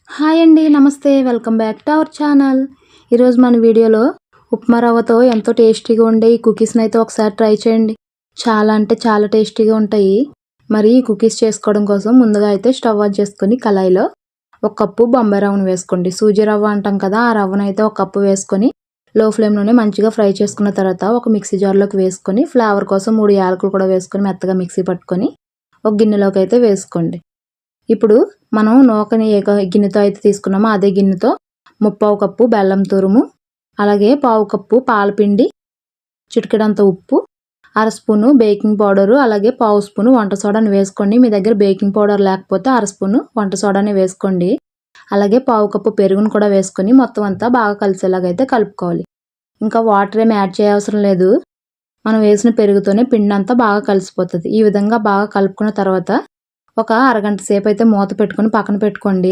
Hi అండి, నమస్తే. Welcome back to our channel. ఈరోజు మన వీడియోలో ఉప్మా రవ్వతో ఎంతో టేస్టీగా ఉండే ఈ కుకీస్ని అయితే ఒకసారి ట్రై చేయండి. చాలా అంటే చాలా టేస్టీగా ఉంటాయి. మరి ఈ కుకీస్ చేసుకోవడం కోసం ముందుగా అయితే స్టవ్ ఆన్ చేసుకొని కళాయిలో 1 కప్పు బొంబాయి రవ్వను వేసుకోండి. సూజీ రవ్వ అంటాం కదా, ఆ రవ్వను అయితే 1 కప్పు వేసుకొని లో ఫ్లేమ్లోనే మంచిగా ఫ్రై చేసుకున్న తర్వాత ఒక మిక్సీ జార్లోకి వేసుకొని ఫ్లేవర్ కోసం 3 యాలకులు కూడా వేసుకొని మెత్తగా మిక్సీ పట్టుకొని ఒక గిన్నెలోకి అయితే వేసుకోండి. ఇప్పుడు మనం నూకని ఏ గిన్నెతో అయితే తీసుకున్నామో అదే గిన్నెతో 3/4 కప్పు బెల్లం తురుము, అలాగే 1/4 కప్పు పాలపిండి, చిటికెడంత ఉప్పు, 1/2 స్పూను బేకింగ్ పౌడరు, అలాగే 1/2 స్పూను వంట సోడాని వేసుకోండి. మీ దగ్గర బేకింగ్ పౌడర్ లేకపోతే 1/2 స్పూను వంట సోడాని వేసుకోండి. అలాగే 1/4 కప్పు పెరుగును కూడా వేసుకొని మొత్తం అంతా బాగా కలిసేలాగైతే కలుపుకోవాలి. ఇంకా వాటర్ ఏమి యాడ్ చేయవసరం లేదు. మనం వేసిన పెరుగుతోనే పిండి అంతా బాగా కలిసిపోతుంది. ఈ విధంగా బాగా కలుపుకున్న తర్వాత ఒక అరగంట సేపు అయితే మూత పెట్టుకొని పక్కన పెట్టుకోండి.